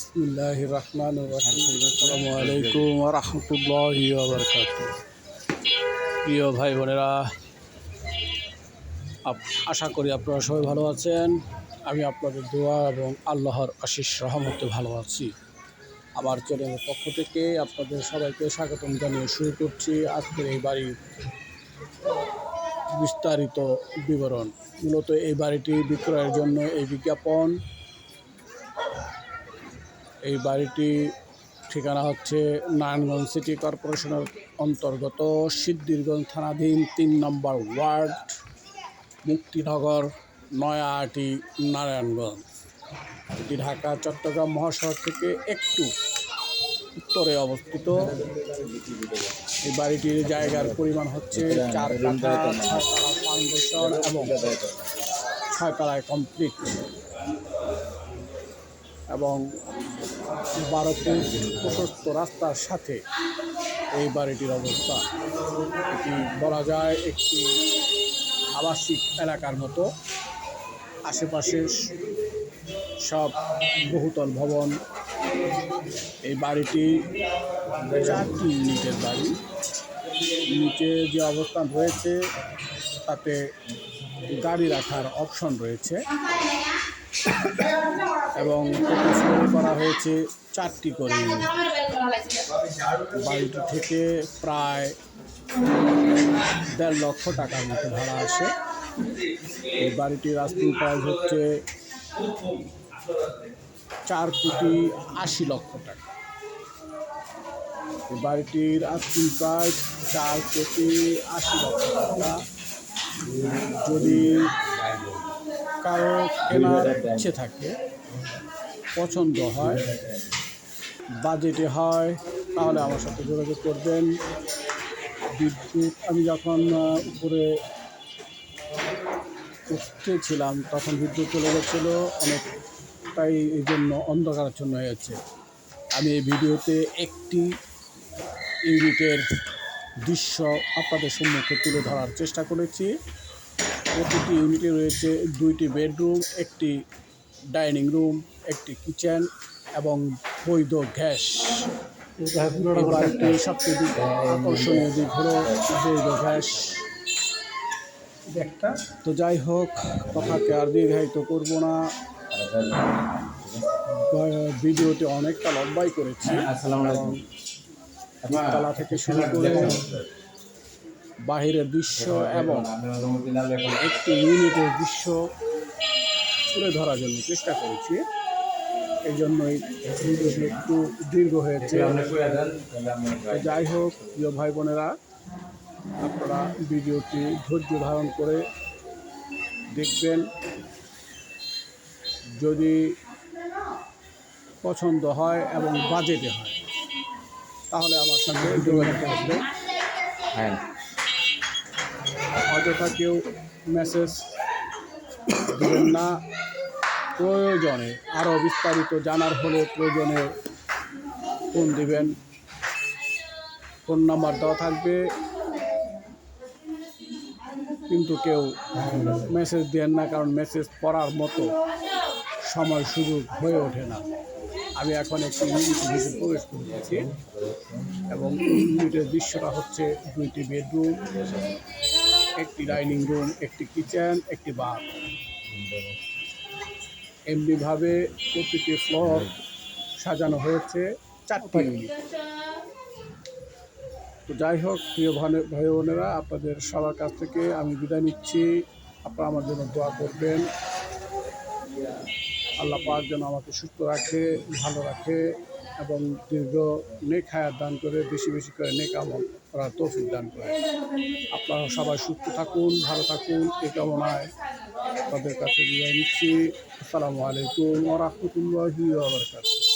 বিসমিল্লাহির রহমানির রহিম। আসসালামু আলাইকুম ওয়া রাহমাতুল্লাহি ওয়া বারাকাতুহু। প্রিয় ভাই বোনেরা, আশা করি আপনারা সবাই ভালো আছেন। আমি আপনাদের দোয়া এবং আল্লাহর অশেষ রহমতে ভালো আছি। আমার চ্যানেলের পক্ষ থেকে আপনাদের সবাইকে স্বাগতম জানিয়ে শুরু করছি আজকের এই বাড়ির বিস্তারিত বিবরণ। মূলত এই বাড়িটি বিক্রয়ের জন্য এই বিজ্ঞাপন। এই বাড়িটি ঠিকানা হচ্ছে নারায়ণগঞ্জ সিটি কর্পোরেশনের অন্তর্গত সিদ্ধিরগঞ্জ থানাধীন ৩ নম্বর ওয়ার্ড, মুক্তিনগর, নয়াহাটি, নারায়ণগঞ্জ। এটি ঢাকা চট্টগ্রাম মহাসড়ক থেকে একটু উত্তরে অবস্থিত। এই বাড়িটির জায়গার পরিমাণ হচ্ছে 4 কাঠা, 6 তলা ফাউন্ডেশন এবং 6 তলায় কমপ্লিট এবং 12 ফুট প্রশস্ত রাস্তার সাথে এই বাড়িটির অবস্থান। এটি বলা যায় একটি আবাসিক এলাকার মতো। আশেপাশে সব বহুতল ভবন। এই বাড়িটি 4টি ইউনিটের বাড়ি। নিচে যে অবস্থান রয়েছে তাতে গাড়ি রাখার অপশন রয়েছে এবং প্রতিষ্ঠা করা হয়েছে 4টি করে ইউনিট। বাড়িটি থেকে প্রায় 1.5 লক্ষ টাকার মতো ভাড়া আসে। এই বাড়িটির আস্তিং প্রাইস হচ্ছে 4,80,00,000 টাকা। এই বাড়িটির আস্তিং প্রাইস 4,80,00,000 টাকা। যদি কারো কেনার ইচ্ছে থাকে, পছন্দ হয়, বাজেটে হয়, তাহলে আমার সাথে যোগাযোগ করবেন। বিদ্যুৎ আমি যখন উপরে উঠতেছিলাম তখন বিদ্যুৎ চলে গেছিলো অনেকটাই, এই জন্য অন্ধকারাচ্ছন্ন হয়ে যাচ্ছে। আমি এই ভিডিওতে একটি ইউনিটের দৃশ্য আপনাদের সম্মুখে তুলে ধরার চেষ্টা করেছি। প্রতিটি ইউনিটে রয়েছে 2টি বেডরুম, একটি ডাইনিং রুম, একটি কিচেন এবং বৈধ গ্যাস। এই বাড়িটির সবচেয়ে আকর্ষণীয় দিক হলো বৈধ গ্যাস। তো যাই হোক, কথাকে আর দীর্ঘায়িত করবো না। ভিডিওটি অনেকটা লম্বাই করেছি। তলা থেকে শুরু করে বাহিরের দৃশ্য এবং একটি ইউনিটের দৃশ্য তুলে ধরার জন্য চেষ্টা করেছি। এই জন্যই ভিডিওটি একটু দীর্ঘ হয়েছে। যাই হোক, প্রিয় ভাই বোনেরা, আপনারা ভিডিওটি ধৈর্য ধারণ করে দেখবেন। যদি পছন্দ হয় এবং বাজেটে হয় তাহলে আমার সঙ্গে যোগাযোগ করবেন। অযথা কেউ মেসেজ দেবেন না। প্রয়োজনে আরও বিস্তারিত জানার হলে প্রয়োজনে ফোন দিবেন। ফোন নাম্বার দেওয়া থাকবে, কিন্তু কেউ মেসেজ দেন না, কারণ মেসেজ পড়ার মতো সময় সুযোগ হয়ে ওঠে না। আমি এখন একটি ইউনিটের ভিতরে প্রবেশ করেছি এবং ইউনিটের দৃশ্যটা হচ্ছে 2টি বেডরুম, একটি ডাইনিং রুম, একটি কিচেন, একটি বাথ। এমনিভাবে প্রতিটি ফ্লোর সাজানো হয়েছে 4টি ইউনিট। তো যাই হোক, প্রিয় ভাই বোনেরা, আপনাদের সবার কাছ থেকে আমি বিদায় নিচ্ছি। আপনারা আমার জন্য দোয়া করবেন। আল্লাহ পাক যেন আমাকে সুস্থ রাখে, ভালো রাখে এবং দীর্ঘ নেক হায়াত দান করে, বেশি বেশি করে নেক আমল করার তৌফিক দান করে। আপনারা সবাই সুস্থ থাকুন, ভালো থাকুন, এই কামনায় আপনাদের কাছে বিদায় নিচ্ছি। আসসালামু আলাইকুম ওয়া রাহমাতুল্লাহি ওয়া বারাকাতুহু।